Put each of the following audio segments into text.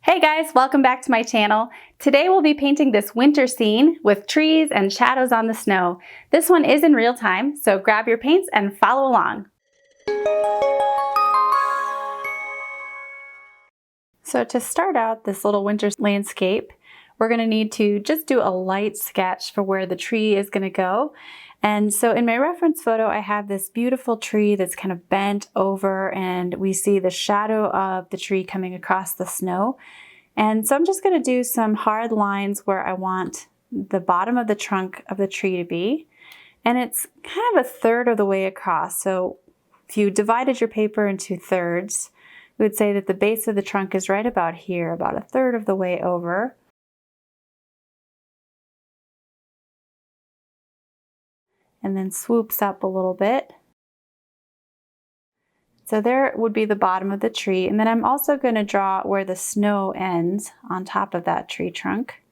Hey guys, welcome back to my channel. Today we'll be painting this winter scene with trees and shadows on the snow. This one is in real time, so grab your paints and follow along. So to start out this little winter landscape, we're going to need to just do a light sketch for where the tree is going to go. And so in my reference photo, I have this beautiful tree that's kind of bent over, and we see the shadow of the tree coming across the snow. And so I'm just going to do some hard lines where I want the bottom of the trunk of the tree to be. And it's kind of a third of the way across. So if you divided your paper into thirds, we would say that the base of the trunk is right about here, about a third of the way over. And then swoops up a little bit. So there would be the bottom of the tree. And then I'm also going to draw where the snow ends on top of that tree trunk.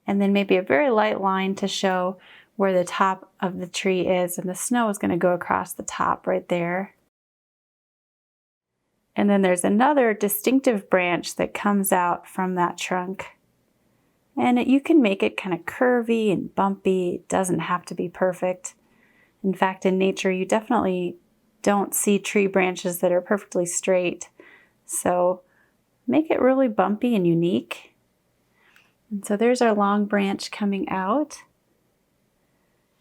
And then maybe a very light line to show where the top of the tree is, and the snow is going to go across the top right there. And then there's another distinctive branch that comes out from that trunk. And you can make it kind of curvy and bumpy. It doesn't have to be perfect. In fact, in nature, you definitely don't see tree branches that are perfectly straight. So make it really bumpy and unique. And so there's our long branch coming out.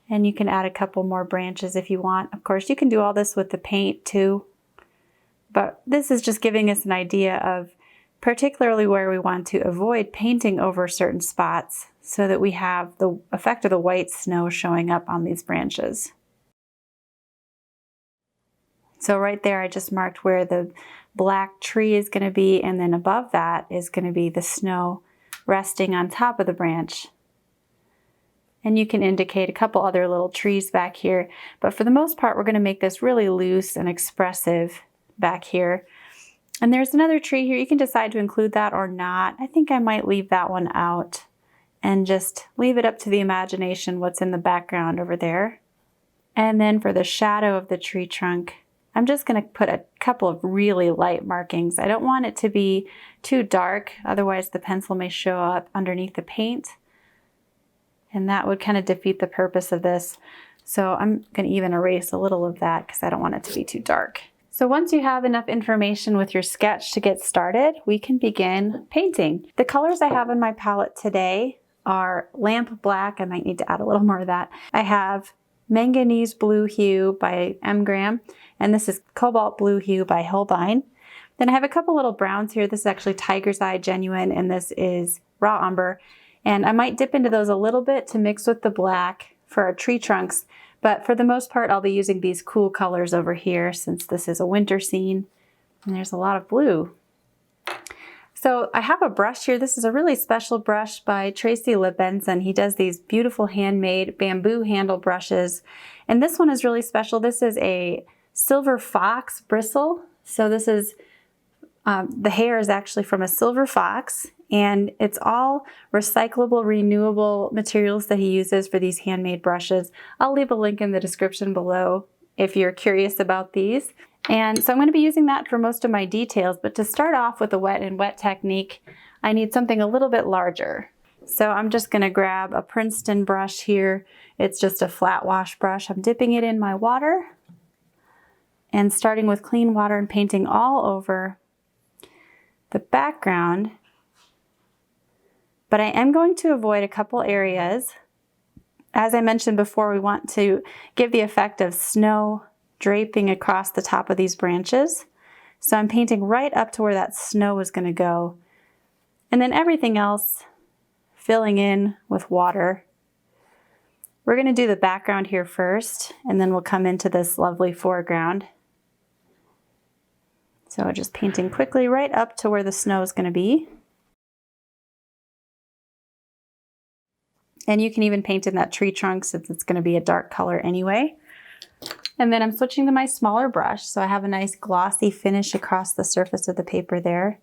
And you can add a couple more branches if you want. Of course, you can do all this with the paint too. But this is just giving us an idea of particularly where we want to avoid painting over certain spots so that we have the effect of the white snow showing up on these branches. So right there, I just marked where the black tree is going to be, and then above that is going to be the snow resting on top of the branch. And you can indicate a couple other little trees back here, but for the most part, we're going to make this really loose and expressive back here. And there's another tree here. You can decide to include that or not. I think I might leave that one out and just leave it up to the imagination what's in the background over there. And then for the shadow of the tree trunk, I'm just going to put a couple of really light markings. I don't want it to be too dark, otherwise the pencil may show up underneath the paint. And that would kind of defeat the purpose of this. So I'm going to even erase a little of that because I don't want it to be too dark. So once you have enough information with your sketch to get started, we can begin painting. The colors I have in my palette today are lamp black. I might need to add a little more of that. I have manganese blue hue by M. Graham, and this is cobalt blue hue by Holbein. Then I have a couple little browns here. This is actually Tiger's Eye Genuine, and this is Raw Umber. And I might dip into those a little bit to mix with the black for our tree trunks. But for the most part, I'll be using these cool colors over here since this is a winter scene. And there's a lot of blue. So I have a brush here. This is a really special brush by Tracy Benson. He does these beautiful handmade bamboo handle brushes. And this one is really special. This is a silver fox bristle. So this is, the hair is actually from a silver fox. And it's all recyclable, renewable materials that he uses for these handmade brushes. I'll leave a link in the description below if you're curious about these. And so I'm going to be using that for most of my details, but to start off with the wet and wet technique, I need something a little bit larger. So I'm just going to grab a Princeton brush here. It's just a flat wash brush. I'm dipping it in my water and starting with clean water and painting all over the background. But I am going to avoid a couple areas. As I mentioned before, we want to give the effect of snow draping across the top of these branches. So I'm painting right up to where that snow is going to go. And then everything else filling in with water. We're going to do the background here first, and then we'll come into this lovely foreground. So just painting quickly right up to where the snow is going to be. And you can even paint in that tree trunk since it's going to be a dark color anyway. And then I'm switching to my smaller brush, so I have a nice glossy finish across the surface of the paper there.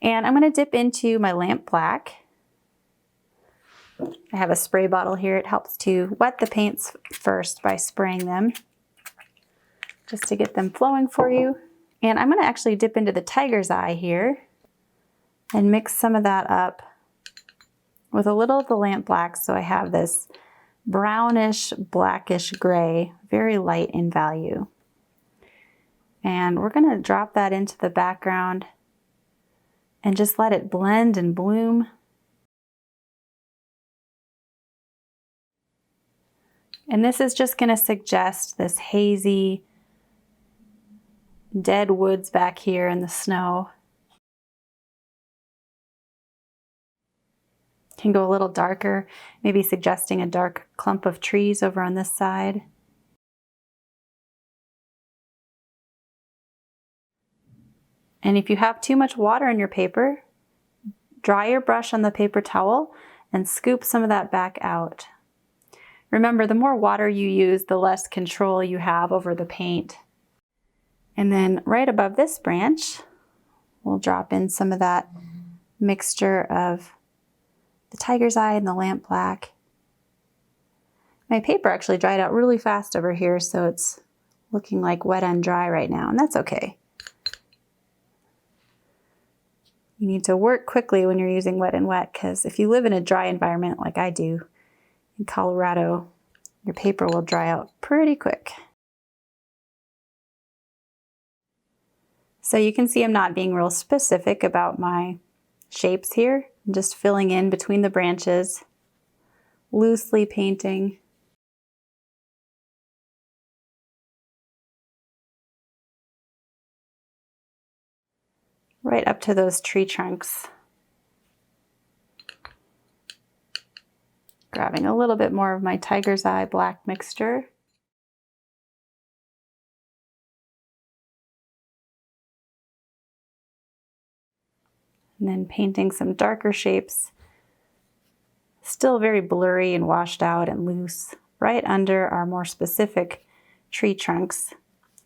And I'm going to dip into my lamp black. I have a spray bottle here. It helps to wet the paints first by spraying them, just to get them flowing for you. And I'm going to actually dip into the tiger's eye here and mix some of that up with a little of the lamp black, so I have this brownish, blackish gray, very light in value. And we're going to drop that into the background and just let it blend and bloom. And this is just going to suggest this hazy, dead woods back here in the snow. Can go a little darker, maybe suggesting a dark clump of trees over on this side. And if you have too much water in your paper, dry your brush on the paper towel and scoop some of that back out. Remember, the more water you use, the less control you have over the paint. And then right above this branch, we'll drop in some of that mixture of the tiger's eye and the lamp black. My paper actually dried out really fast over here, so it's looking like wet and dry right now, and that's okay. You need to work quickly when you're using wet and wet, because if you live in a dry environment like I do in Colorado, your paper will dry out pretty quick. So you can see I'm not being real specific about my shapes here. I'm just filling in between the branches, loosely painting. Right up to those tree trunks. Grabbing a little bit more of my tiger's eye black mixture. And then painting some darker shapes, still very blurry and washed out and loose, right under our more specific tree trunks.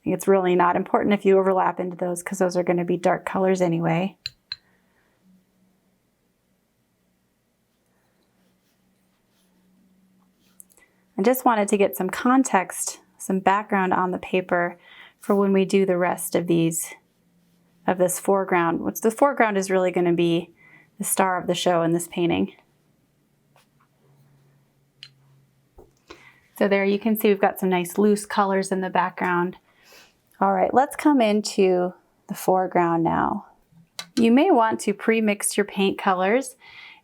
It's really not important if you overlap into those, because those are going to be dark colors anyway. I just wanted to get some context, some background on the paper for when we do the rest of these, of this foreground, which the foreground is really going to be the star of the show in this painting. So there you can see we've got some nice loose colors in the background. All right, let's come into the foreground now. You may want to pre-mix your paint colors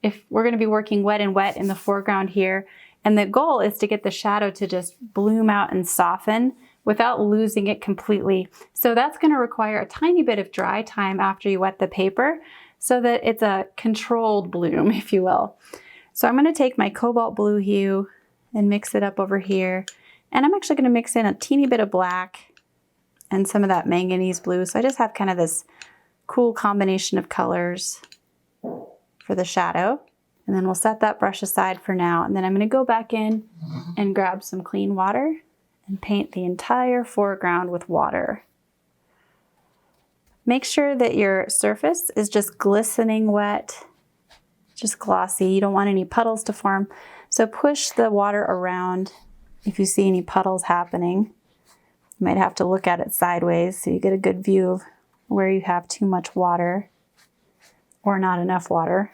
if we're going to be working wet and wet in the foreground here. And the goal is to get the shadow to just bloom out and soften without losing it completely. So that's going to require a tiny bit of dry time after you wet the paper so that it's a controlled bloom, if you will. So I'm going to take my cobalt blue hue and mix it up over here. And I'm actually going to mix in a teeny bit of black and some of that manganese blue. So I just have kind of this cool combination of colors for the shadow. And then we'll set that brush aside for now. And then I'm going to go back in and grab some clean water and paint the entire foreground with water. Make sure that your surface is just glistening wet, just glossy. You don't want any puddles to form. So push the water around if you see any puddles happening. You might have to look at it sideways so you get a good view of where you have too much water or not enough water.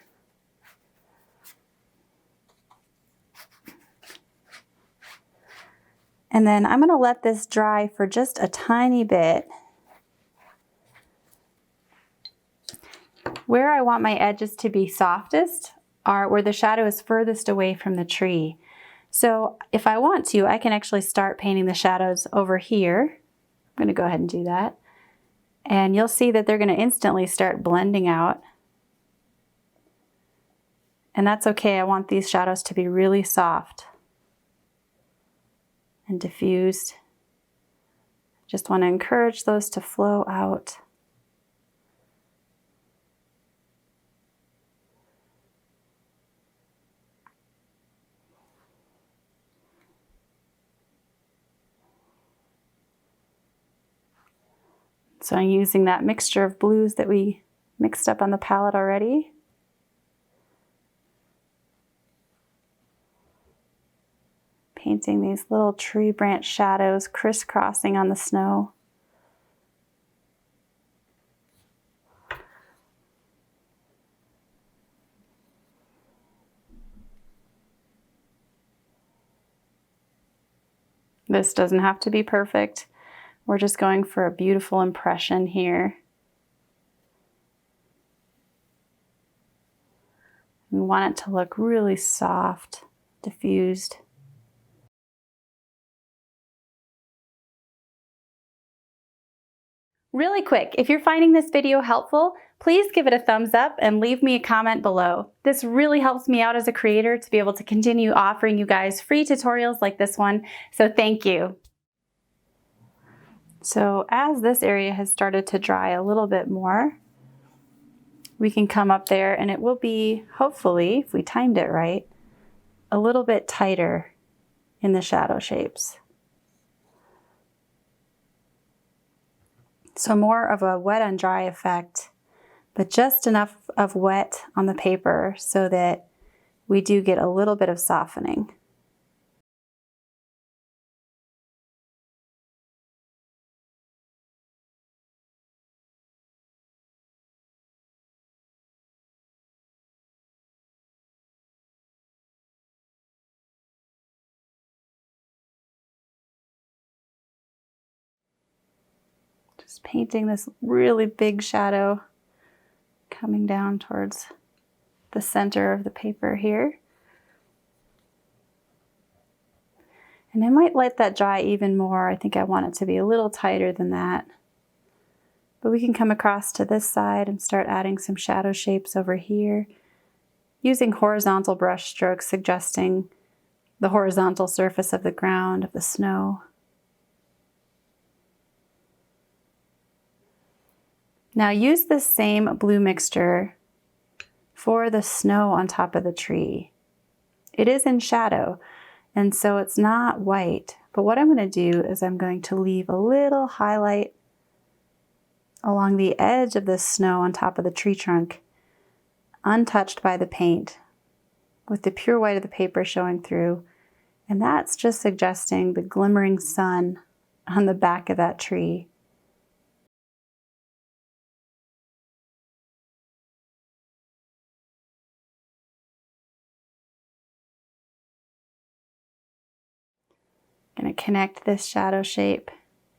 And then I'm going to let this dry for just a tiny bit. Where I want my edges to be softest are where the shadow is furthest away from the tree. So if I want to, I can actually start painting the shadows over here. I'm going to go ahead and do that. And you'll see that they're going to instantly start blending out. And that's okay. I want these shadows to be really soft and diffused. Just want to encourage those to flow out. So I'm using that mixture of blues that we mixed up on the palette already. Painting these little tree branch shadows crisscrossing on the snow. This doesn't have to be perfect. We're just going for a beautiful impression here. We want it to look really soft, diffused. Really quick, if you're finding this video helpful, please give it a thumbs up and leave me a comment below. This really helps me out as a creator to be able to continue offering you guys free tutorials like this one, so thank you. So as this area has started to dry a little bit more, we can come up there and it will be, hopefully, if we timed it right, a little bit tighter in the shadow shapes. So more of a wet on dry effect, but just enough of wet on the paper so that we do get a little bit of softening. Just painting this really big shadow coming down towards the center of the paper here. And I might let that dry even more. I think I want it to be a little tighter than that. But we can come across to this side and start adding some shadow shapes over here, using horizontal brush strokes suggesting the horizontal surface of the ground, of the snow. Now use this same blue mixture for the snow on top of the tree. It is in shadow, and so it's not white. But what I'm going to do is I'm going to leave a little highlight along the edge of the snow on top of the tree trunk, untouched by the paint, with the pure white of the paper showing through. And that's just suggesting the glimmering sun on the back of that tree. Going to connect this shadow shape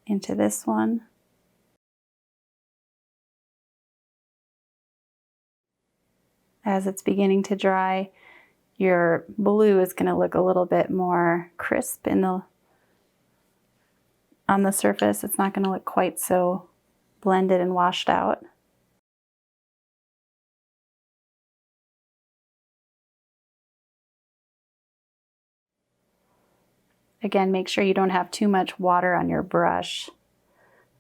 into this one. As it's beginning to dry, your blue is going to look a little bit more crisp on the surface. It's not going to look quite so blended and washed out. Again, make sure you don't have too much water on your brush,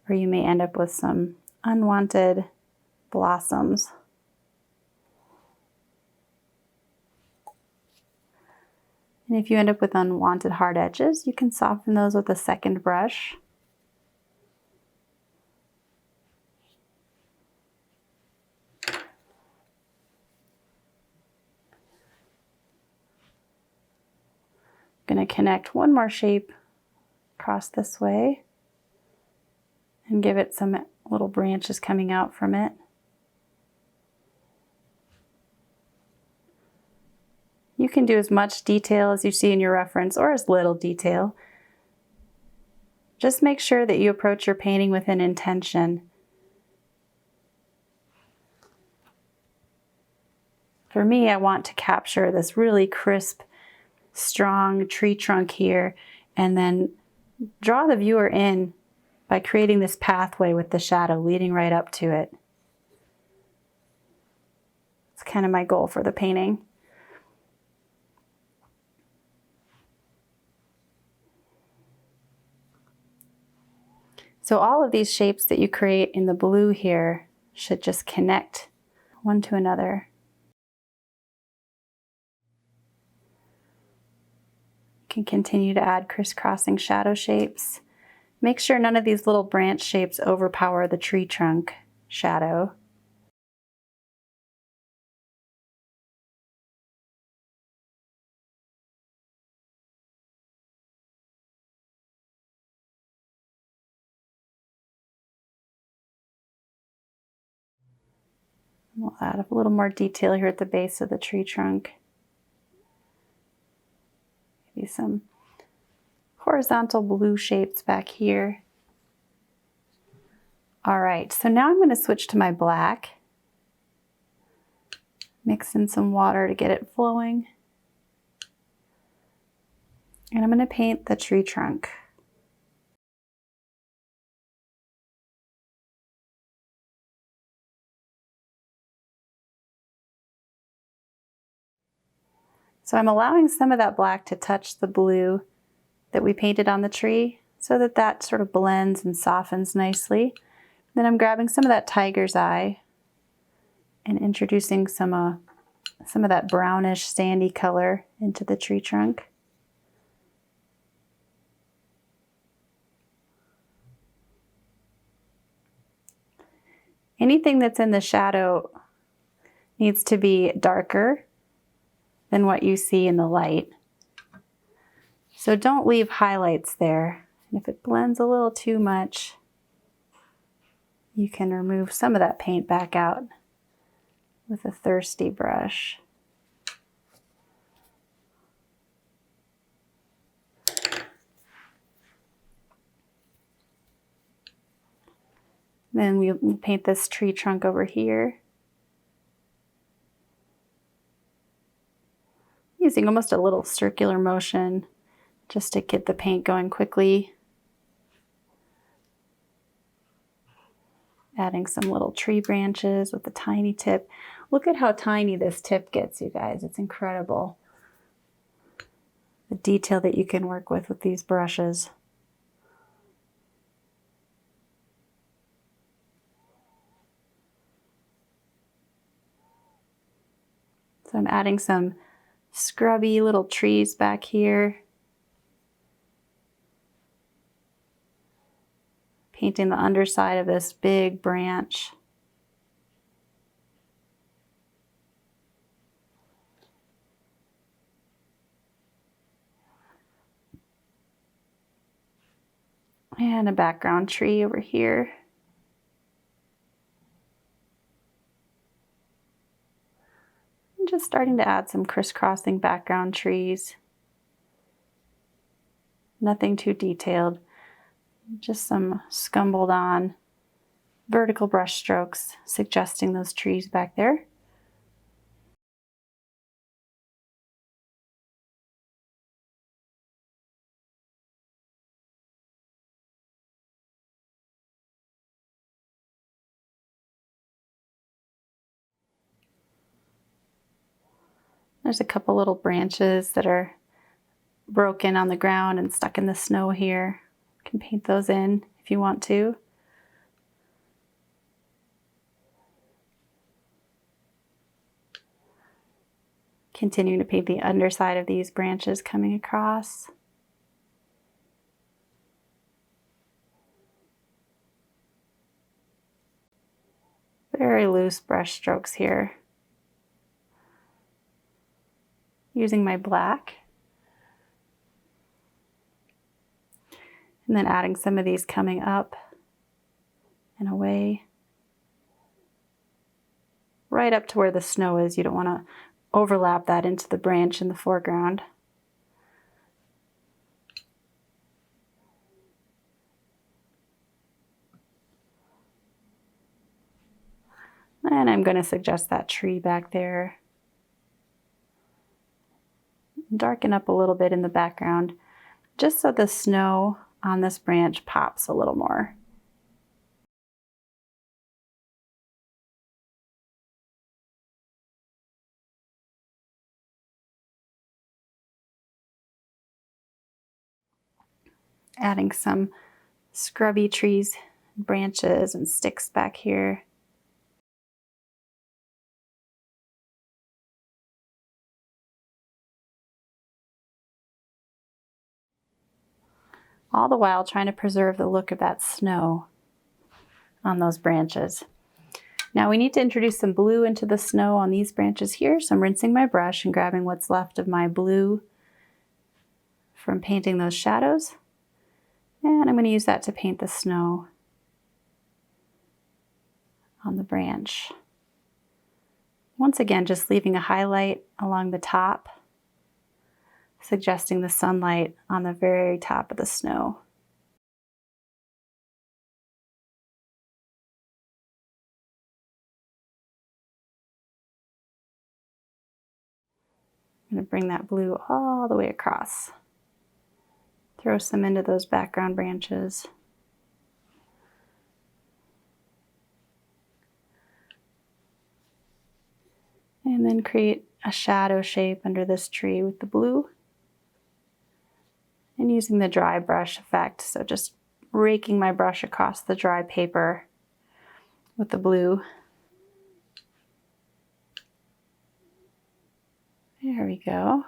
or you may end up with some unwanted blossoms. And if you end up with unwanted hard edges, you can soften those with a second brush. Going to connect one more shape across this way and give it some little branches coming out from it. You can do as much detail as you see in your reference or as little detail. Just make sure that you approach your painting with an intention. For me, I want to capture this really crisp, strong tree trunk here, and then draw the viewer in by creating this pathway with the shadow leading right up to it. It's kind of my goal for the painting. So all of these shapes that you create in the blue here should just connect one to another. You can continue to add crisscrossing shadow shapes. Make sure none of these little branch shapes overpower the tree trunk shadow. We'll add a little more detail here at the base of the tree trunk. Maybe some horizontal blue shapes back here. All right, so now I'm going to switch to my black. Mix in some water to get it flowing. And I'm going to paint the tree trunk. So I'm allowing some of that black to touch the blue that we painted on the tree so that that sort of blends and softens nicely. Then I'm grabbing some of that tiger's eye and introducing some of that brownish sandy color into the tree trunk. Anything that's in the shadow needs to be darker than what you see in the light. So don't leave highlights there. And if it blends a little too much, you can remove some of that paint back out with a thirsty brush. Then we'll paint this tree trunk over here, using almost a little circular motion just to get the paint going quickly. Adding some little tree branches with a tiny tip. Look at how tiny this tip gets, you guys. It's incredible. The detail that you can work with these brushes. So I'm adding some scrubby little trees back here. Painting the underside of this big branch. And a background tree over here. I'm just starting to add some crisscrossing background trees. Nothing too detailed. Just some scumbled on vertical brush strokes suggesting those trees back there. There's a couple little branches that are broken on the ground and stuck in the snow here. You can paint those in if you want to. Continuing to paint the underside of these branches coming across. Very loose brush strokes here. Using my black. And then adding some of these coming up and away. Right up to where the snow is. You don't want to overlap that into the branch in the foreground. And I'm going to suggest that tree back there. Darken up a little bit in the background, just so the snow on this branch pops a little more. Adding some scrubby trees, branches, and sticks back here. All the while trying to preserve the look of that snow on those branches. Now we need to introduce some blue into the snow on these branches here, so I'm rinsing my brush and grabbing what's left of my blue from painting those shadows. And I'm going to use that to paint the snow on the branch. Once again, just leaving a highlight along the top suggesting the sunlight on the very top of the snow. I'm going to bring that blue all the way across. Throw some into those background branches. And then create a shadow shape under this tree with the blue. And using the dry brush effect, so just raking my brush across the dry paper with the blue. There we go.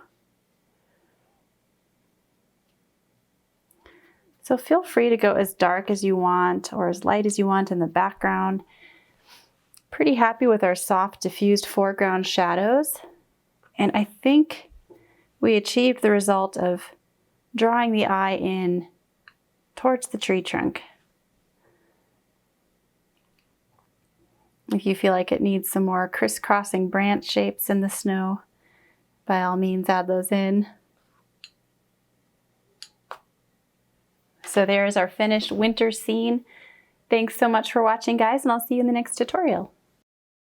So feel free to go as dark as you want or as light as you want in the background. Pretty happy with our soft diffused foreground shadows. And I think we achieved the result of drawing the eye in towards the tree trunk. If you feel like it needs some more crisscrossing branch shapes in the snow, by all means add those in. So there's our finished winter scene. Thanks so much for watching, guys, and I'll see you in the next tutorial.